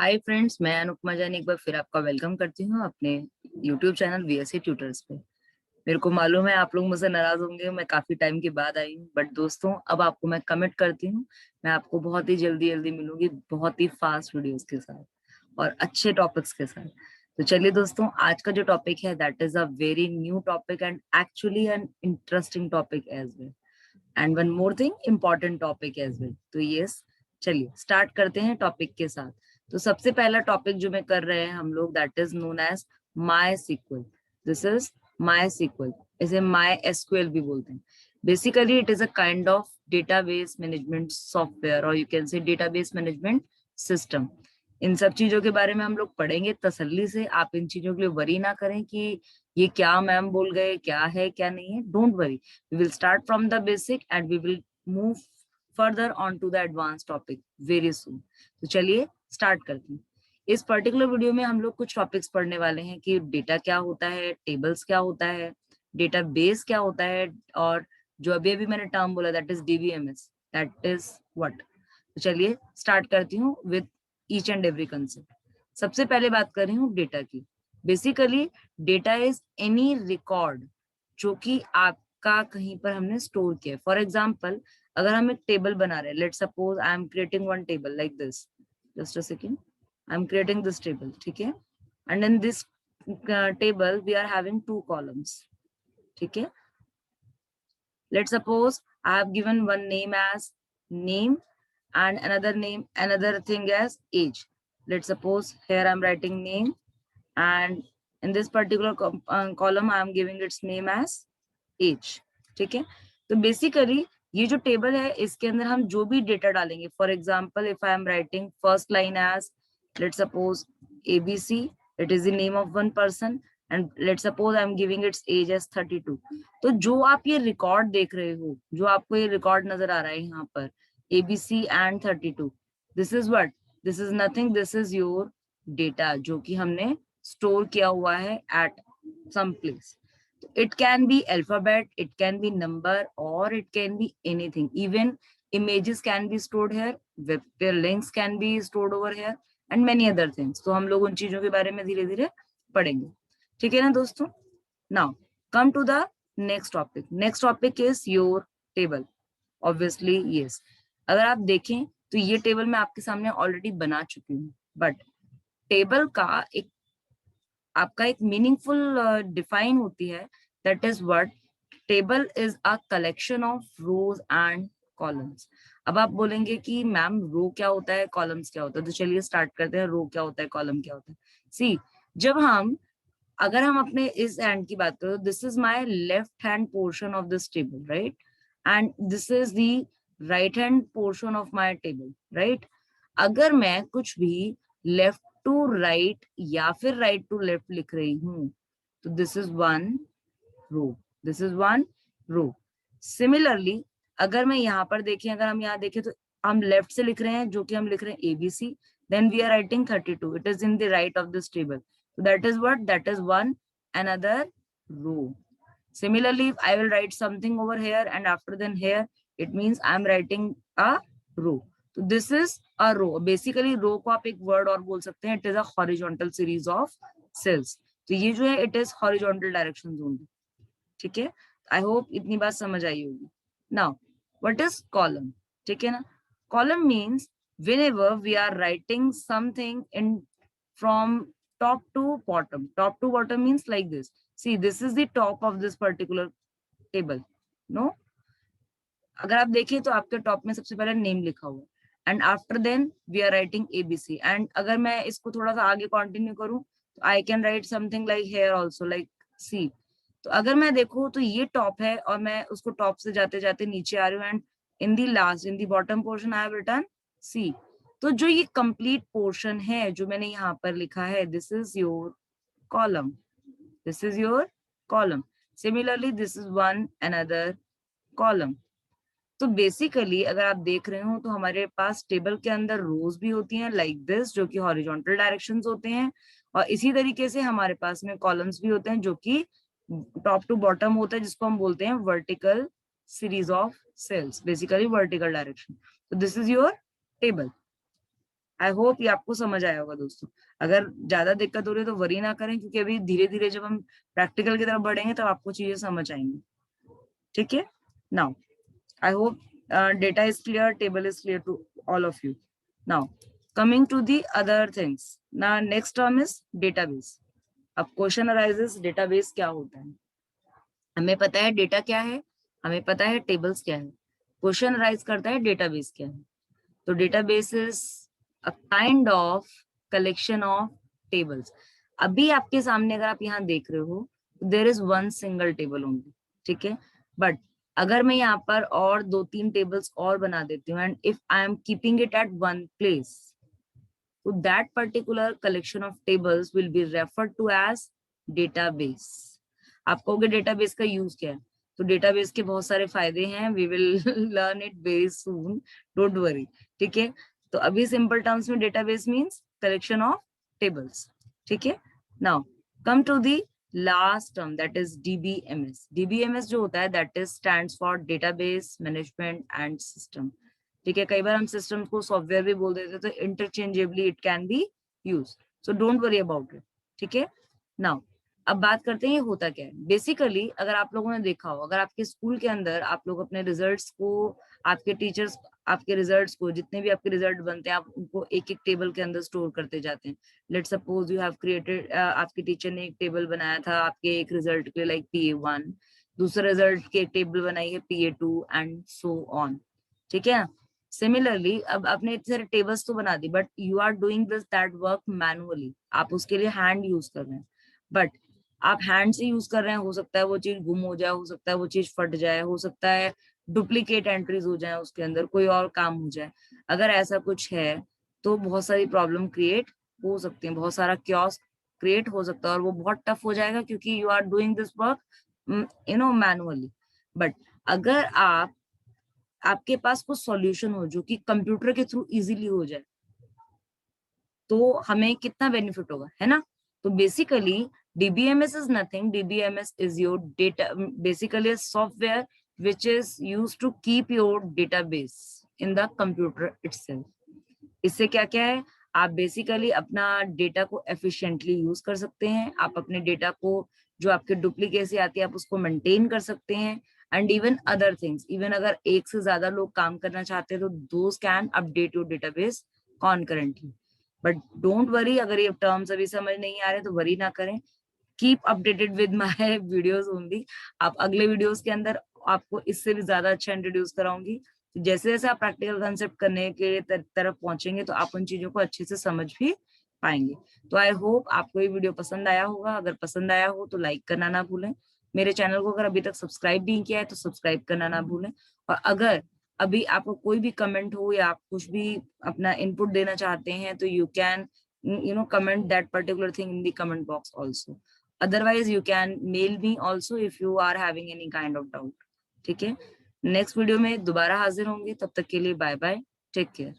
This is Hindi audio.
हाय फ्रेंड्स, मैं अनुपमा जान एक बार फिर आपका वेलकम करती हूँ अपने यूट्यूब चैनल वीएससी ट्यूटर्स पे। मेरे को मालूम है आप लोग मुझसे नाराज होंगे, मैं काफी टाइम के बाद आई हूँ, बट दोस्तों अब आपको मैं कमिट करती हूँ, मैं आपको बहुत ही जल्दी जल्दी मिलूंगी, बहुत ही फास्ट वीडियोस के साथ और अच्छे टॉपिक्स के साथ। तो चलिए दोस्तों, आज का जो टॉपिक है that is a very new topic and actually an interesting topic as well, and one more thing, important topic as well. तो यस, चलिए स्टार्ट करते हैं टॉपिक के साथ। तो सबसे पहला टॉपिक जो मैं कर रहे हैं हम लोग that is known as my sequel. This is my sequel, इसे माई एसक्यूएल भी बोलते हैं। Basically it is a kind of database management software और you can say database management system. इन सब चीजों के बारे में हम लोग पढ़ेंगे तसल्ली से। आप इन चीजों के लिए वरी ना करें कि ये क्या मैम बोल गए, क्या है क्या नहीं है। Don't worry, we will start from the basic and we will move further on to the advanced topic very soon। तो चलिए स्टार्ट करते हैं। इस पर्टिकुलर वीडियो में हम लोग कुछ टॉपिक्स पढ़ने वाले हैं कि डेटा क्या होता है, टेबल्स क्या होता है, डेटाबेस क्या होता है, और जो अभी अभी मैंने टर्म बोला that is DBMS, that is what. तो चलिए स्टार्ट करती हूँ with each and every concept. सबसे पहले बात कर रही हूँ डेटा की। Basically data is any record जो कि आपका कहीं पर हमने स्टोर किया है। फॉर एग्जाम्पल, अगर हम एक टेबल बना रहे हैं, let suppose I am creating one table like this, just a second, I am creating this table, ठीक है। And in this table we are having two columns, ठीक है। Let suppose I have given one name as name and another thing as age. Let's suppose here I'm writing name, and in this particular column I am giving its name as age, ठीक है। तो बेसिकली ये जो टेबल है इसके अंदर हम जो भी डेटा डालेंगे, for example if I am writing first line as let suppose ABC, it is the name of one person, and let suppose I am giving its age as 32। तो जो आप ये रिकॉर्ड देख रहे हो, जो आपको ये रिकॉर्ड नजर आ रहा है यहाँ पर ABC and 32, this is what, this is nothing, this is your data जो कि हमने स्टोर किया हुआ है eight some place. It can be alphabet, it can be number, or it can be anything. Even images can be stored here, web links can be stored over here, and many other things. तो हम लोग उन चीजों के बारे में धीरे धीरे पढ़ेंगे, ठीक है ना दोस्तों। Now come to the next topic. Next topic is your table. Obviously yes, अगर आप देखें तो ये टेबल मैं आपके सामने ऑलरेडी बना चुकी हूँ, बट टेबल का एक आपका एक मीनिंगफुल डिफाइन होती है, that is what, table is a collection of rose and columns. अब आप बोलेंगे कि मैम रो क्या होता है, कॉलम्स क्या होता है, तो चलिए स्टार्ट करते हैं। रो क्या होता है, कॉलम क्या होता है। सी, जब हम अगर हम अपने इस हैंड की बात करें, this is my left hand portion of this table, right, and this is the right hand portion of my table, right. अगर मैं कुछ भी लेफ्ट टू राइट या फिर राइट टू लेफ्ट लिख रही हूं, तो this is one row, this is one row. Similarly अगर मैं यहाँ पर देखें, अगर हम यहाँ देखें तो हम लेफ्ट से लिख रहे हैं, जो कि हम लिख रहे हैं ABC, then we are writing 32, it is in the right of this table, so that is what, that is one another row. Similarly, if I will write something over here and after then here, it means I am writing a row. So this is a row. Basically row को आप एक word और बोल सकते हैं, it is a horizontal series of cells. तो ये जो है it is horizontal directions only, ठीक है। I hope इतनी बात समझ आई होगी। Now what is column, ठीक है ना। column means whenever we are writing something in from top to bottom. Top to bottom means like this. See, this is the top of this particular table. No, अगर आप देखें तो आपके टॉप में सबसे पहले नेम लिखा हुआ है, and after then we are writing ABC। And अगर मैं इसको थोड़ा सा आगे कंटिन्यू करूं तो I can write something like here also, like C। तो अगर मैं देखूं तो ये टॉप है और मैं उसको टॉप से जाते जाते नीचे आ रही हूँ, and in the last, in the bottom portion I have written C। तो जो ये कंप्लीट पोर्शन है जो मैंने यहाँ पर लिखा है, this is your column, this is your column. Similarly this is one another column. तो बेसिकली अगर आप देख रहे हो तो हमारे पास टेबल के अंदर रोज भी होती हैं लाइक दिस, जो कि हॉरिजॉन्टल डायरेक्शंस होते हैं, और इसी तरीके से हमारे पास में कॉलम्स भी होते हैं जो कि टॉप टू बॉटम होता है, जिसको हम बोलते हैं vertical series of cells, basically vertical direction. तो this is your table. I hope ये आपको समझ आया होगा दोस्तों। अगर ज्यादा दिक्कत हो रही है तो वरी ना करें, क्योंकि अभी धीरे धीरे जब हम प्रैक्टिकल की तरफ बढ़ेंगे तब आपको चीजें समझ आएंगी। ठीक है, now I hope data is clear, table is clear to all of you. Now coming to the other things, now next term is database. अब क्वेश्चन arises, database क्या होता है? हमें पता है डेटा क्या है, हमें पता है टेबल्स क्या है, क्वेश्चन राइज करता है डेटाबेस क्या है। तो database is a kind of collection of tables. अभी आपके सामने अगर आप यहाँ देख रहे हो, there is one single table only, ठीक है। बट अगर मैं यहाँ पर और 2-3 टेबल्स और बना देती हूँ, and if I am keeping it at one place, तो that particular collection of tables will be referred to as database. आप कहोगे डेटाबेस का यूज क्या है? तो डेटाबेस के बहुत सारे फायदे हैं, we will learn it very soon, don't worry. ठीक है, तो अभी सिंपल टर्म्स में database means collection of tables. ठीक है, now come to the last term, that is DBMS. DBMS जो होता है that is stands for database management and system. ठीक है, कई बार हम सिस्टम को सॉफ्टवेयर भी बोल देते हैं, तो interchangeably it can be use, so don't worry about it. ठीक है, नाउ अब बात करते हैं ये होता क्या है। बेसिकली अगर आप लोगों ने देखा हो, अगर आपके स्कूल के अंदर आप लोग अपने रिजल्ट्स को, आपके टीचर्स आपके रिजल्ट्स को, जितने भी आपके रिजल्ट बनते हैं, आप उनको एक एक टेबल के अंदर स्टोर करते जाते हैं। Let suppose you have created, आपके टीचर ने एक टेबल बनाया था आपके एक रिजल्ट के लिए, लाइक PA1, दूसरे रिजल्ट की एक टेबल बनाई है PA2 एंड सो ऑन। ठीक है, सिमिलरली अब आपने इतने सारे टेबल्स तो बना दी, but you are doing this that work manually, आप उसके लिए हैंड यूज कर रहे हैं। बट आप हैंड से यूज कर रहे हैं, हो सकता है वो चीज गुम हो जाए, हो सकता है वो चीज फट जाए, हो सकता है डुप्लीकेट एंट्रीज हो जाए, उसके अंदर कोई और काम हो जाए। अगर ऐसा कुछ है तो बहुत सारी प्रॉब्लम क्रिएट हो सकती है, बहुत सारा क्योस क्रिएट हो सकता है, और वो बहुत टफ हो जाएगा, क्योंकि you are doing this work manually. But अगर आपके पास कुछ सॉल्यूशन हो जो कि कंप्यूटर के थ्रू इजीली हो जाए, तो हमें कितना बेनिफिट होगा, है ना। तो basically DBMS is nothing. DBMS is your data, basically a software which is used to keep your database in the computer itself. इससे क्या क्या है, आप बेसिकली अपना डेटा को एफिशिएंटली यूज कर सकते हैं, आप अपने डेटा को, जो आपके डुप्लीकेसी आती है, आप उसको मेंटेन कर सकते हैं, and even other things. Even अगर एक से ज्यादा लोग काम करना चाहते हैं तो those can update your database concurrently. But don't worry, अगर ये टर्म्स अभी समझ नहीं आ रहे तो वरी ना करें, keep updated with my videos only. आप अगले वीडियोस के अंदर आपको इससे भी ज्यादा अच्छा इंट्रोड्यूस कराऊंगी। जैसे जैसे आप प्रैक्टिकल कंसेप्ट करने के तरफ पहुंचेंगे तो आप उन चीजों को अच्छे से समझ भी पाएंगे। तो आई होप आपको ये वीडियो पसंद आया होगा। अगर पसंद आया हो तो लाइक करना ना भूलें। मेरे चैनल को अगर अभी तक सब्सक्राइब नहीं किया है तो सब्सक्राइब करना ना भूलें। और अगर अभी आपको कोई भी कमेंट हो या आप कुछ भी अपना इनपुट देना चाहते हैं तो you can comment that particular thing in the comment box also. Otherwise you can mail me also if you are having any kind of doubt. ठीक है, नेक्स्ट वीडियो में दोबारा हाजिर होंगे, तब तक के लिए बाय बाय, टेक केयर।